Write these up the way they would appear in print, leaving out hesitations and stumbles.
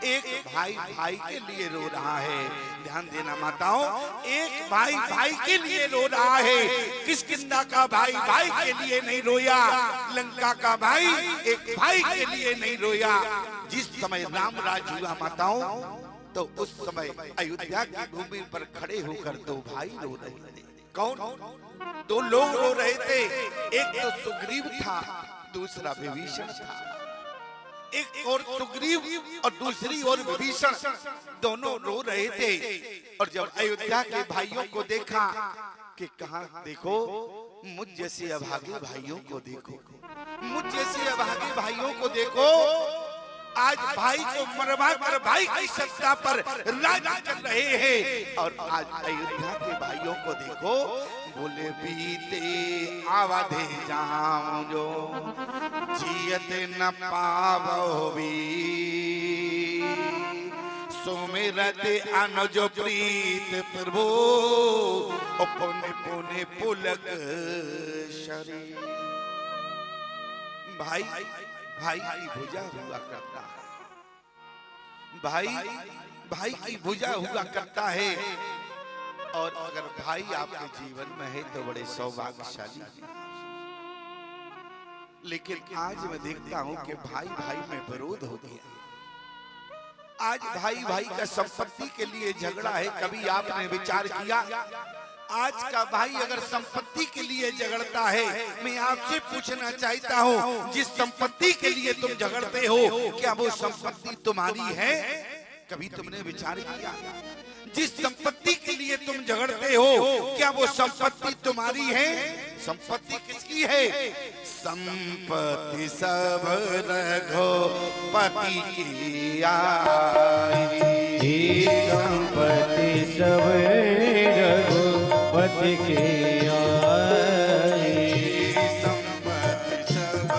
एक भाई भाई के लिए रो रहा है। ध्यान देना माताओं, एक भाई भाई के लिए रो रहा है। किष्किंधा का भाई भाई के लिए नहीं रोया, लंका का भाई एक भाई के लिए नहीं रोया। जिस समय राम राज हुआ माताओं, तो उस समय अयोध्या की भूमि पर खड़े होकर दो भाई रो रहे थे। कौन? दो लोग रो रहे थे। एक तो सुग्रीव था, दूसरा विभीषण था। एक और सुग्रीव और दूसरी ओर विभीषण, दोनों रो रहे थे। और जब अयोध्या के भाइयों को देखा कि कहां देखो, मुझ जैसे अभागे भाइयों को देखो, मुझ जैसे अभागे भाइयों को देखो। आज भाई को मरवा कर भाई की सत्ता पर राज कर रहे हैं। और आज अयोध्या के भाइयों को देखो, बोले बीते आवाधे जाऊं जो जियत न पावोवी, सुमिरत अनुज प्रीत प्रभु, पुण्य पुण्य पुलक शरीर। भाई भाई की भुजा हुआ करता है, भाई भाई की भुजा हुआ करता है। और अगर भाई आपके जीवन में है तो बड़े सौभाग्यशाली हैं। लेकिन आज मैं देखता हूं कि भाई भाई में विरोध हो गया। आज भाई भाई का संपत्ति के लिए झगड़ा है। कभी आपने विचार किया, आज का भाई अगर संपत्ति के लिए झगड़ता है, मैं आपसे पूछना चाहता हूँ, जिस संपत्ति के लिए तुम झगड़ते हो, क्या वो संपत्ति तुम्हारी है? कभी तुमने विचार किया? जिस संपत्ति के लिए तुम झगड़ते हो, क्या वो संपत्ति तुम्हारी है? संपत्ति किसकी है? संपत्ति सब रघुपति की आई, संपत्ति सब रघुपति की आई, संपत्ति सब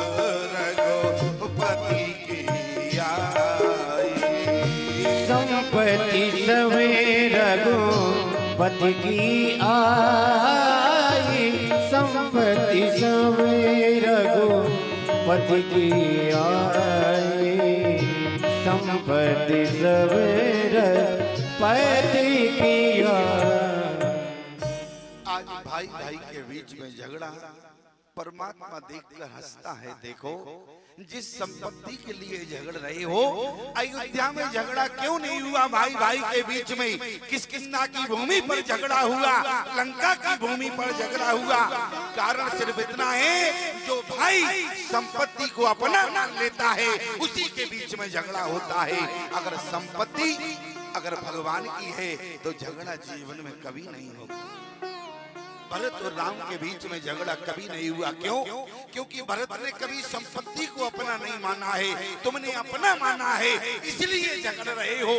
रघुपति की आई, संपत्ति सब रघुपति की आई, संपत्ति सब रघुपति की आई, संपत्ति सब रघुपति की आई। आज भाई भाई के बीच में झगड़ा, परमात्मा देखकर हंसता है। देखो, जिस संपत्ति के लिए झगड़ रहे हो, अयोध्या में झगड़ा क्यों नहीं हुआ? भाई भाई के बीच में किष्किंधा की भूमि पर झगड़ा हुआ, लंका की भूमि पर झगड़ा हुआ। कारण सिर्फ इतना है, जो भाई संपत्ति को अपना मान लेता है, उसी के बीच में झगड़ा होता है। अगर संपत्ति अगर भगवान की है तो झगड़ा जीवन में कभी नहीं होगा। भरत और राम के बीच में झगड़ा कभी नहीं हुआ। क्यों? क्योंकि भरत ने कभी संपत्ति को अपना नहीं माना है, तुमने अपना माना है, इसलिए झगड़ रहे हो।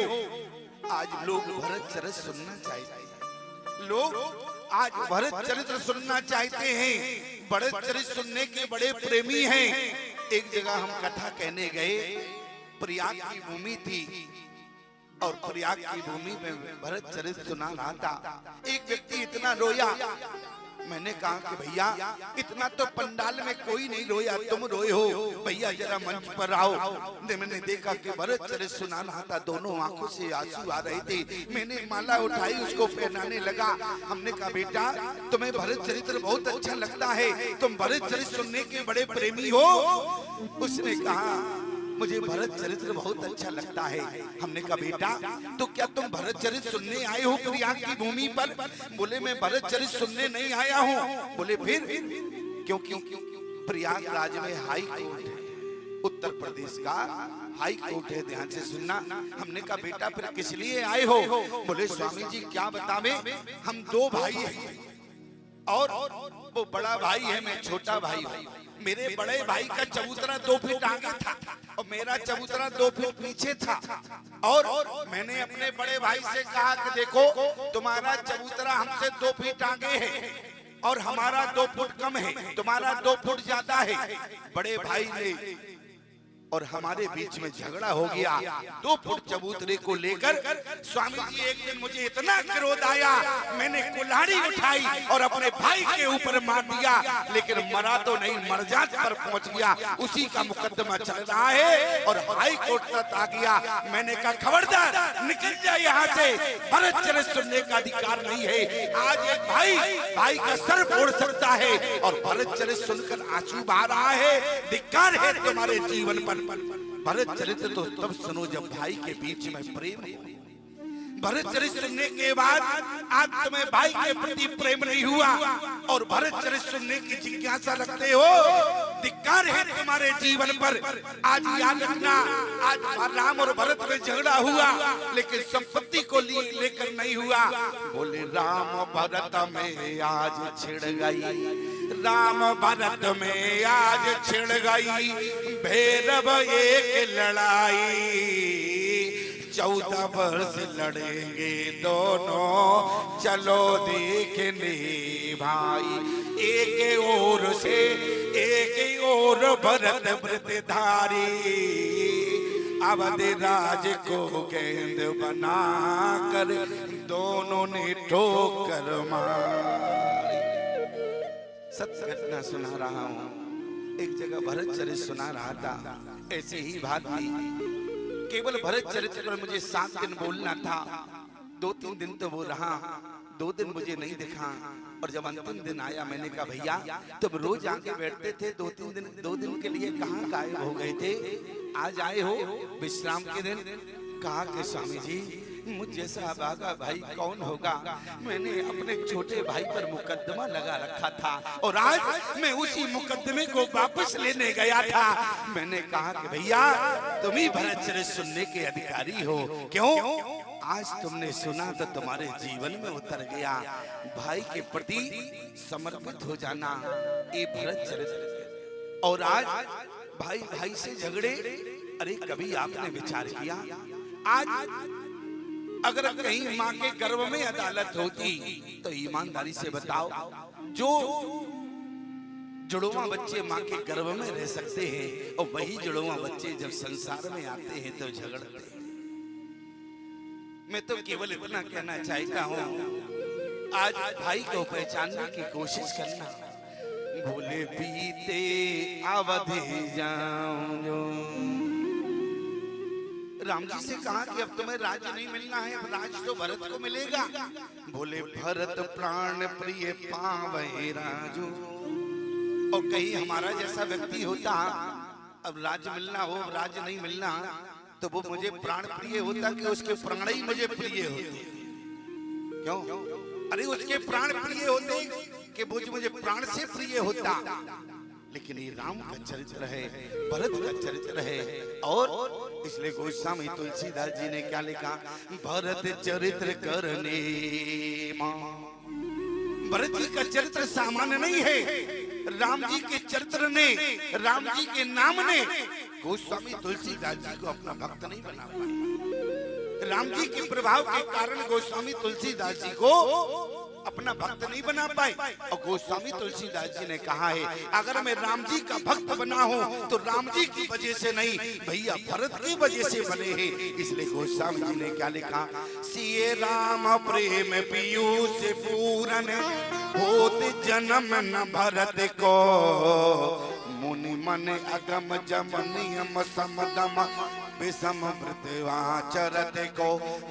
आज लोग भरत चरित्र सुनना चाहते हैं, लोग आज भरत चरित्र सुनना चाहते हैं। भरत चरित्र सुनने के बड़े प्रेमी हैं। एक जगह हम कथा कहने गए, प्रयाग की भूमि थी और प्रयाग की भूमि में भरत चरित्र सुना रहा था। एक व्यक्ति इतना रोया, मैंने कहा कि भैया इतना तो पंडाल में कोई नहीं रोया, तुम रोए हो, भैया जरा मंच पर आओ। मैंने देखा कि भरत चरित्र सुना रहा था, दोनों आंखों से आंसू आ रहे थे। मैंने माला उठाई, उसको पहनाने लगा। हमने कहा बेटा तुम्हें भरत चरित्र बहुत अच्छा लगता है, तुम भरत चरित्र सुनने के बड़े प्रेमी हो? उसने कहा मुझे भरत चरित्र बहुत अच्छा लगता है। हमने कहा बेटा तो क्या तुम भरत चरित्र सुनने आए हो प्रयाग की भूमि पर? बोले मैं भरत चरित्र सुनने नहीं आया हूँ। बोले फिर? क्योंकि प्रयागराज में हाई कोर्ट है, उत्तर प्रदेश का हाई कोर्ट है, ध्यान से सुनना। हमने कहा बेटा फिर किस लिए आए हो? बोले स्वामी जी क्या बतावे, हम दो भाई हैं और वो बड़ा भाई है, मैं छोटा भाई हूँ। मेरे बड़े भाई का चबूतरा 2 फीट आगे था और मेरा चबूतरा 2 फीट पीछे था। और मैंने अपने बड़े भाई से कहा कि देखो तुम्हारा चबूतरा हमसे 2 फीट आगे है और हमारा 2 फुट कम है, तुम्हारा 2 फुट ज्यादा है। बड़े भाई ने और हमारे बीच में झगड़ा हो गया 2 फुट चबूतरे को लेकर। स्वामी जी एक दिन मुझे इतना क्रोध आया, मैंने कुल्हाड़ी उठाई और अपने भाई के ऊपर मार दिया, लेकिन मरा तो नहीं, मरजात पर पहुंच गया। उसी का मुकदमा चल रहा है और हाई कोर्ट तक आ गया। मैंने कहा खबरदार निकल जाए यहाँ से, भरत चरित्र सुनने का अधिकार नहीं है। आज एक भाई का सर फोड़ सकता है और भरत चरित्र सुनकर आंसू बहा रहा है। धिक्कार है तुम्हारे जीवन पर। भरत चरित्र तो तब सुनो जब भाई के बीच में प्रेम हो। भरत चरित्र सुनने के बाद आज तुम्हें भाई के प्रति प्रेम नहीं हुआ और भरत चरित्र सुनने की जिज्ञासा रखते हो। धिक्कार है तुम्हारे जीवन पर। आज याद रखना, आज राम और भरत में झगड़ा हुआ लेकिन संपत्ति को लेकर नहीं हुआ। बोले राम भरत में आज छिड़ गई, राम भरत में आज छिड़ गई भैरव एक लड़ाई। 14 वर्ष लड़ेंगे दोनों, चलो देखने भाई। एक ओर से एक ओर भरत व्रतधारी, अवध राज को गेंद बनाकर दोनों ने ठोकर मारी। सत्य घटना सुना रहा हूँ। एक जगह भरत चरित्र सुना रहा था, ऐसे ही बात थी। केवल भरत चरित्र पर मुझे 7 दिन बोलना था। 2-3 दिन तो वो रहा, 2 दिन मुझे नहीं दिखा और जब अंतिम दिन आया मैंने कहा भैया तुम रोज आके बैठते थे, 2 दिन के लिए कहाँ गायब हो गए थे, आज आए हो विश्राम के दिन। कहा कि स्वामी जी मुझ जैसा अभागा भाई कौन होगा, मैंने अपने छोटे भाई पर मुकदमा लगा रखा था और आज मैं उसी मुकदमे को वापस लेने गया था। मैंने कहा कि भैया तुम ही भरत चरित्र सुनने के अधिकारी हो। क्यों? आज तुमने सुना तो तुम्हारे जीवन में उतर गया। भाई के प्रति समर्पित हो जाना ये भरत चरित्र। और आज भाई से झगड़े, अरे कभी आपने विचार किया आज अगर कहीं माँ के गर्भ में अदालत होती तो ईमानदारी से बताओ, जो जुड़वा बच्चे माँ के गर्भ में रह सकते हैं और वही जुड़वा बच्चे जब संसार में आते हैं तो झगड़ते हैं। मैं तो केवल इतना कहना चाहता हूँ, आज भाई को पहचानने की कोशिश करना। भूले बीते अवधि जाऊं जो, राम जी से कहा कि अब तुम्हें राज्य नहीं मिलना है, अब राज तो भरत को मिलेगा। बोले भरत प्राण प्रिय पावै राजू। और कहीं हमारा जैसा व्यक्ति होता, अब राज्य मिलना हो, राज्य नहीं मिलना, तो वो मुझे प्राण प्रिय होता कि उसके प्राण ही मुझे प्रिय होते। क्यों? अरे उसके प्राण प्रिय होते कि वो मुझे प्राण से प्रिय होता। लेकिन ये राम का चरित्र है, भरत का चरित्र है। और इसलिए गोस्वामी तुलसीदास जी ने क्या लिखा, भरत चरित्र करने मां। भरत जी का चरित्र सामान्य नहीं है। राम जी के चरित्र ने, राम जी के नाम ने गोस्वामी तुलसीदास जी को अपना भक्त नहीं बना पाया। राम जी के प्रभाव के कारण गोस्वामी तुलसीदास जी को अपना भक्त नहीं बना पाए। और गोस्वामी तुलसीदास जी ने कहा है, अगर मैं राम जी का भक्त बना हूँ तो राम जी की वजह से नहीं, भैया भरत की वजह से बने हैं। इसलिए गोस्वामी जी ने क्या लिखा, सिए राम प्रेम पीयूष पूरन होत जन्म न भरत को, मुनि मन अगम जम नियम समदम विषम वृतवाचरत को,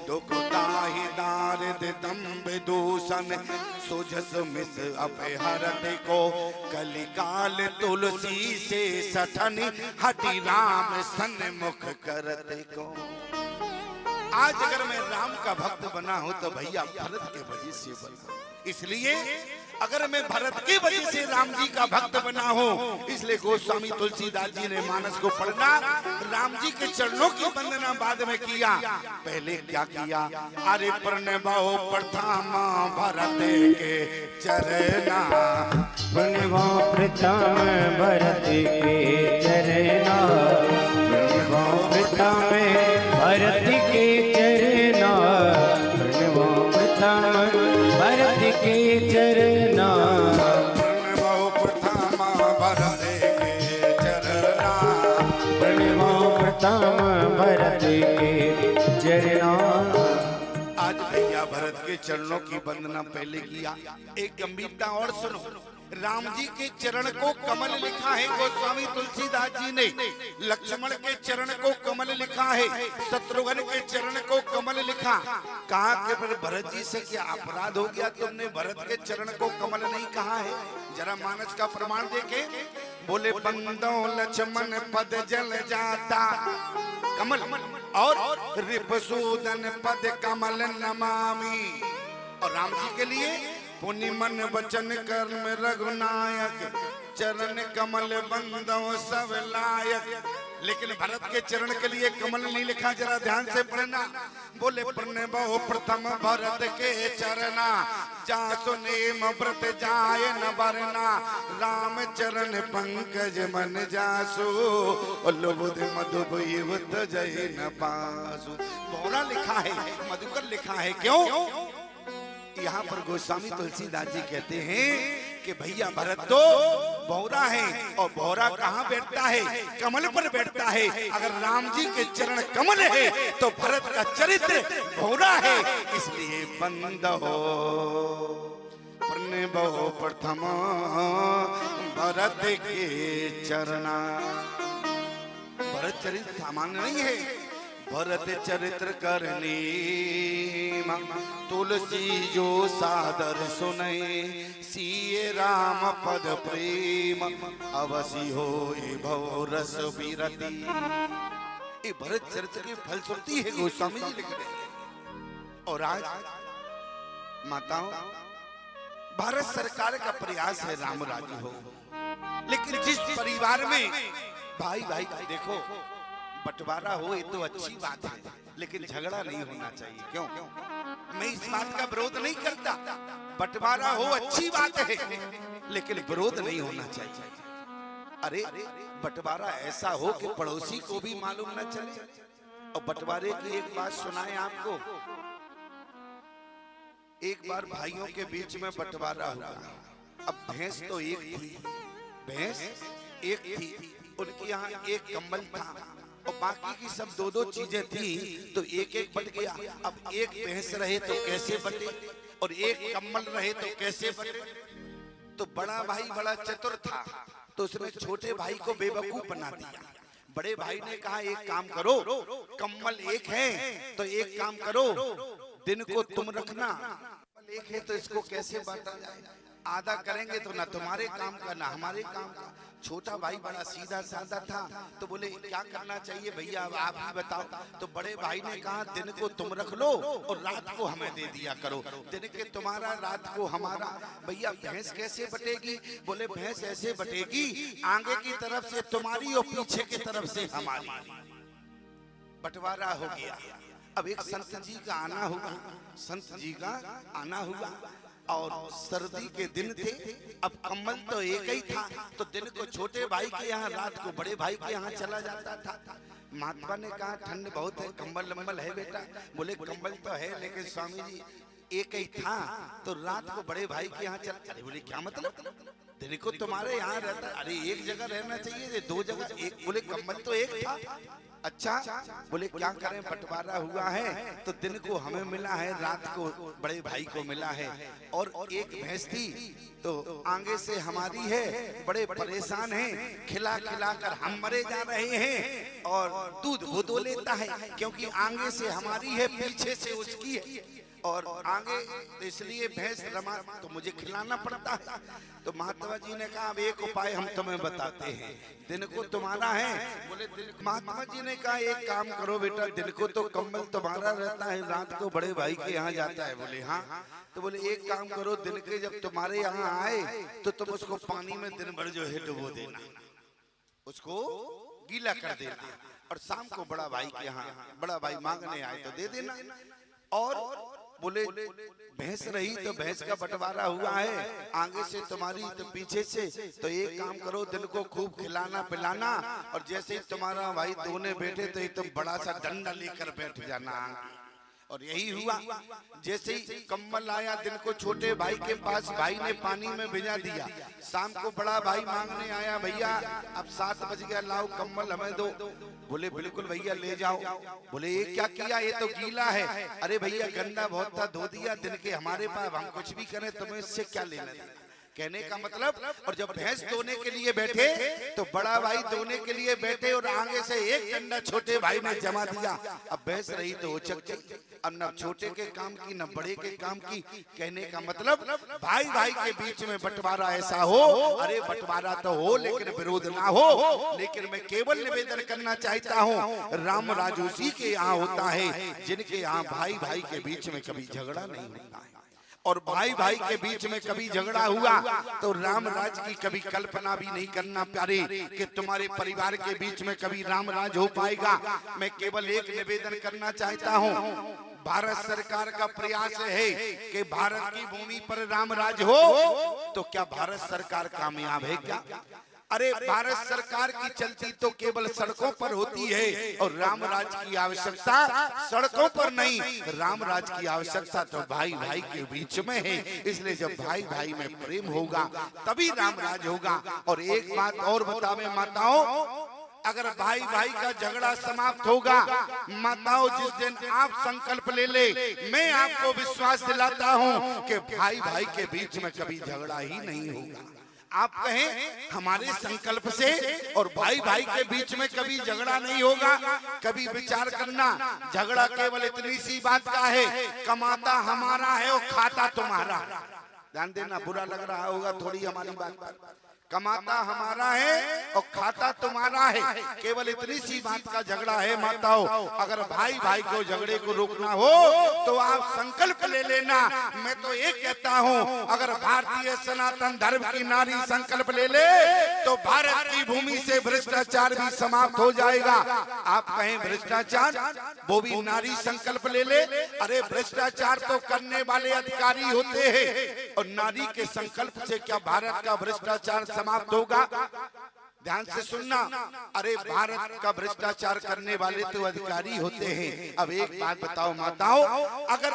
दुख दाहि दारिद दम्भ दूषण सुजस मिस अपहरत को, कलिकाल तुलसी से सठन हटि राम सन्मुख करत को। आज अगर मैं राम का भक्त बना हूं तो भैया भरत के वजह से बना। इसलिए अगर मैं भरत की वजह से राम जी का भक्त बना हूँ, इसलिए गोस्वामी तुलसीदास जी ने मानस को पढ़ना, राम जी के चरणों की वंदना बाद में किया। पहले क्या किया, अरे प्रणवो प्रथम भरत के चरना, प्रणवो प्रथम भरत के चरना, प्रणवो प्रथम भरत के चरना, प्रणवो प्रथम भरत के चरना, प्रणवो प्रथम भरत के चरना, प्रणवो के चरना। आज भैया भरत के चरणों की वंदना पहले किया, एक गंभीरता और सुनो। राम जी के चरण को कमल लिखा है गोस्वामी तुलसीदास जी ने, लक्ष्मण के चरण को कमल लिखा है, शत्रुघ्न के चरण को कमल लिखा। कहा कि पर भरत जी से क्या अपराध हो गया, तुमने भरत के चरण को कमल नहीं कहा है? जरा मानस का प्रमाण देखे। बोले बंदो लक्ष्मण पद जल जाता कमल, और रिपुसूदन पद कमल नमामि। और राम जी के लिए पुनि मन वचन कर्म रघुनायक, चरण कमल बंदो सब लायक। लेकिन भरत के चरण के लिए कमल नहीं लिखा, जरा ध्यान से पढ़ना। बोले प्रणबो प्रथम भरत के चरना, जासु नेम व्रत जाय न बरना। राम चरण पंकज मन जासु, लुबुध मधुब युवत जय न पासु। बहुरा लिखा है, मधुकर लिखा है, क्यों? यहाँ पर गोस्वामी तुलसीदास जी कहते हैं कि भैया भरत तो भौरा है, और भौरा कहाँ बैठता है? कमल पर बैठता है। अगर राम जी के चरण कमल है तो भरत का चरित्र भौरा है। इसलिए बंदो प्रणबो प्रथम भरत के चरना। भरत चरित्र सामान्य नहीं है, भरत चरित्र करने तुलसी जो सादर सुने, सिए राम पद प्रेम अवसी होए भव रस विरति। ये भरत चरित्र की फलश्रुति है, गोस्वामी जी लिख रहे हैं। और आज माताओं, भारत सरकार का प्रयास है राम राज्य हो, लेकिन जिस परिवार में भाई भाई देखो बंटवारा हो ये तो अच्छी बात है, लेकिन झगड़ा नहीं होना चाहिए। क्यों? मैं इस बात का विरोध नहीं करता, बंटवारा हो अच्छी बात है, लेकिन विरोध नहीं होना चाहिए। अरे बंटवारा ऐसा हो कि पड़ोसी को भी मालूम न चले। और बंटवारे की एक बात सुनाए आपको। एक बार भाइयों के बीच में बंटवारा हुआ। अब भैंस तो एक थी, भैंस एक थी, उनके यहाँ एक कंबल था और बाकी की सब दो दो चीजें थी, तो एक एक बट गया। अब एक भैंस रहे तो कैसे बटे, और एक कम्बल रहे तो कैसे बटे? तो बड़ा भाई बड़ा चतुर था, तो उसने छोटे भाई को बेवकूफ बना दिया। बड़े भाई ने कहा एक काम करो, कम्बल एक है तो एक काम करो, दिन को तुम रखना, एक है तो इसको कैसे बांटा जाए? आधा करेंगे तो ना तुम्हारे काम का ना हमारे काम का। छोटा भाई बड़ा सीधा साधा था, तो बोले क्या करना चाहिए भैया अब आप ही बताओ। तो बड़े भाई ने कहा दिन को तुम रख लो और रात को हमें दे दिया करो, दिन के तुम्हारा रात को हमारा। भैया भैंस कैसे बटेगी? बोले भैंस ऐसे बटेगी, आगे की तरफ से तुम्हारी और पीछे की तरफ से हमारी। बंटवारा हो गया। अब एक संत जी का आना हुआ, संत जी का आना हुआ और सर्दी के दिन थे। अब कम्बल तो एक ही था, तो दिन को छोटे भाई के यहाँ, रात को बड़े भाई के यहाँ चला जाता था। महात्मा ने कहा ठंड बहुत है, कंबल लंबल है बेटा? बोले कंबल तो है, लेकिन स्वामी जी एक ही था तो रात को बड़े भाई के यहाँ चला। अरे बोले क्या मतलब? दिन को तुम्हारे यहाँ रहता? अरे एक जगह रहना चाहिए, दो जगह एक। बोले कंबल तो एक था। अच्छा, बोले क्या करें, बंटवारा हुआ है तो दिन को हमें मिला है, रात को बड़े भाई को मिला है। और एक भैंस थी तो आगे से हमारी है, बड़े परेशान हैं, खिला खिला कर हम मरे जा रहे हैं, और दूध वो दो लेता है क्योंकि आगे से हमारी है, पीछे से उसकी है, और आगे इसलिए भैंस रमा तो मुझे खिलाना पड़ता है। तो महात्मा जी ने कहा अब एक उपाय हम तुम्हें बताते हैं, दिन को तुम्हारा है। बोले महात्मा जी ने कहा एक काम करो बेटा, दिन को तो कंबल तुम्हारा रहता है, रात को बड़े भाई के यहाँ जाता है। बोले हाँ। तो बोले एक काम करो, दिन के जब तुम्हारे यहाँ आए तो तुम उसको पानी में दिन भर जो है डुबो देना, उसको गीला कर देना, और शाम को बड़ा भाई के यहाँ बड़ा भाई मांगने आए तो दे देना। और बोले भैंस रही तो भैंस का बंटवारा हुआ है, आगे से तुम्हारी तो पीछे से, तो एक काम करो दिन को खूब खिलाना पिलाना, और जैसे ही तुम्हारा भाई दोने बैठे तो एकदम बड़ा सा डंडा लेकर बैठ जाना। और यही हुआ, जैसे ही कम्बल आया दिन को छोटे भाई के पास, भाई ने पानी में भिजा दिया। शाम को बड़ा भाई मांगने आया, भैया अब 7 बज गया, लाओ कम्बल हमें दो। बोले बिल्कुल भैया ले जाओ। बोले ये क्या किया, ये तो गीला है। अरे भैया गंदा बहुत था, धो दिया दिन के, हमारे पास हम कुछ भी करें तुम्हें इससे क्या लेना देना। कहने का मतलब, और जब भैंस धोने के लिए बैठे तो बड़ा भाई धोने के लिए बैठे और आगे से एक डंडा छोटे भाई ने जमा दिया। अब भैंस रही तो वो चक गई, अब न छोटे के काम की न बड़े के काम की। कहने का मतलब भाई भाई के बीच में बंटवारा ऐसा हो, अरे बंटवारा तो हो लेकिन विरोध ना हो। लेकिन मैं केवल निवेदन करना चाहता हूँ, राम राज उसी के यहाँ होता है जिनके यहाँ भाई भाई के बीच में कभी झगड़ा नहीं होता है। और भाई भाई के बीच में कभी झगड़ा हुआ तो राम राज की कभी कल्पना भी नहीं करना प्यारे कि तुम्हारे परिवार के बीच में कभी राम राज हो पाएगा। मैं केवल एक निवेदन करना चाहता हूँ, भारत सरकार का प्रयास है कि भारत की भूमि पर राम राज हो, तो क्या भारत सरकार कामयाब है क्या? अरे भारत सरकार की चलती तो केवल सड़कों पर होती है, और राम राज की आवश्यकता सड़कों पर नहीं, राम राज की आवश्यकता तो भाई भाई के बीच में है। इसलिए जब भाई भाई में प्रेम होगा तभी राम राज होगा। और एक बात और बतावे माताओं, अगर भाई भाई का झगड़ा समाप्त होगा, माताओं जिस दिन आप संकल्प ले ले, मैं आपको विश्वास दिलाता हूँ कि भाई भाई के बीच में कभी झगड़ा ही नहीं होगा। आप कहें हमारे संकल्प से और भाई भाई के बीच में कभी झगड़ा नहीं होगा। कभी विचार करना, झगड़ा केवल इतनी सी बात का है, कमाता हमारा है और खाता तुम्हारा। ध्यान देना, बुरा लग रहा होगा थोड़ी हमारी बात पर। कमाता हमारा है और खाता तुम्हारा है, केवल इतनी सी बात का झगड़ा है माताओं। अगर भाई भाई को झगड़े को रोकना हो तो आप संकल्प ले लेना। मैं तो ये कहता हूँ, अगर भारतीय सनातन धर्म की नारी संकल्प ले ले तो भारत की भूमि से भ्रष्टाचार भी समाप्त हो जाएगा। आप कहें भ्रष्टाचार, वो भी नारी संकल्प ले ले। अरे भ्रष्टाचार तो करने वाले अधिकारी होते हैं, और नारी के संकल्प से क्या भारत का भ्रष्टाचार समाप्त होगा? ध्यान से सुनना, अरे भारत का भ्रष्टाचार करने वाले तो अधिकारी होते हैं। अब एक बात बताओ माताओं, अगर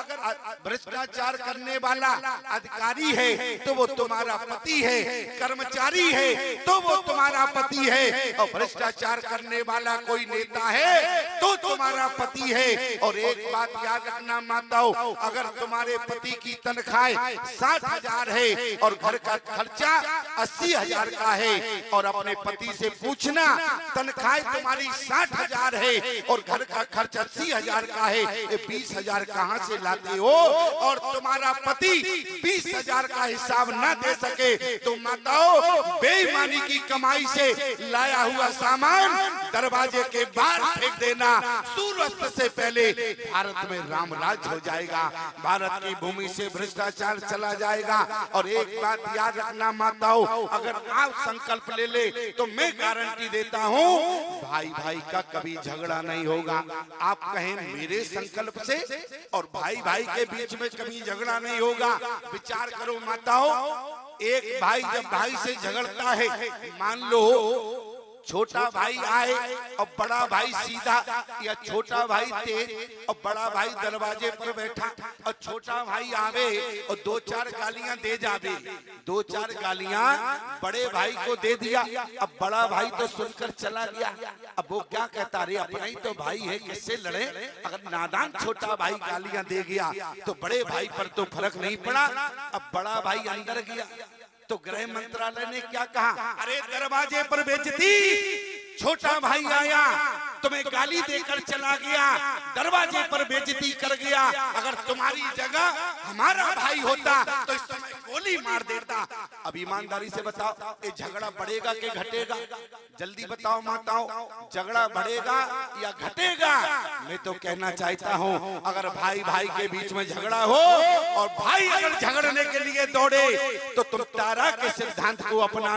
भ्रष्टाचार करने वाला अधिकारी है तो वो तुम्हारा पति है, कर्मचारी है तो वो तुम्हारा पति है, और भ्रष्टाचार करने वाला कोई नेता है तो तुम्हारा पति है। और एक बात याद रखना माताओं, अगर तुम्हारे पति की तनख्वाह 60,000 है और घर का खर्चा 80,000 का है, और अपने पति से पूछना तनख्वाह तुम्हारी 60,000 है और घर का खर्च 80,000 का है, ये 20,000 कहाँ से लाते हो? और तुम्हारा पति 20,000 का हिसाब न दे सके तो माताओं, बेईमानी की कमाई से लाया हुआ सामान दरवाजे के बाहर फेंक देना। सूर्यास्त से पहले भारत में राम राज हो जाएगा, भारत की भूमि से भ्रष्टाचार चला जाएगा। और एक बात याद रखना माताओं, अगर आप संकल्प ले ले तो मैं गारंटी देता हूँ भाई भाई का कभी झगड़ा नहीं होगा। आप कहें मेरे संकल्प से और भाई भाई के बीच में कभी झगड़ा नहीं होगा। विचार करो माताओं, एक भाई जब भाई से झगड़ता है, मान लो छोटा भाई आए और बड़ा भाई सीधा, या छोटा भाई तेज और बड़ा भाई दरवाजे पर बैठा, और छोटा भाई आवे और 2-4 गालियां दे जावे, 2-4 गालियां बड़े भाई को दे दिया। अब बड़ा भाई तो सुनकर चला गया, अब वो क्या कहता, रे अपना ही तो भाई है, किससे लड़े। अगर नादान छोटा भाई गालियां दे गया तो बड़े भाई पर तो फर्क नहीं पड़ा। अब बड़ा भाई अंदर गया तो गृह मंत्रालय ने क्या कहा, अरे दरवाजे पर बेइज्जती, छोटा भाई आया तुम्हें गाली देकर चला गया, दरवाजे पर बेइज्जती कर गया। अगर तुम्हारी जगह हमारा भाई होता तो इस समय गोली मार देता। अब ईमानदारी से बताओ, ये झगड़ा बढ़ेगा कि घटेगा? जल्दी बताओ माताओं, झगड़ा बढ़ेगा या घटेगा? मैं तो कहना चाहता हूँ, अगर भाई भाई के बीच में झगड़ा हो और भाई अगर झगड़ने के लिए दौड़े तो तुम तारा के सिद्धांत को अपना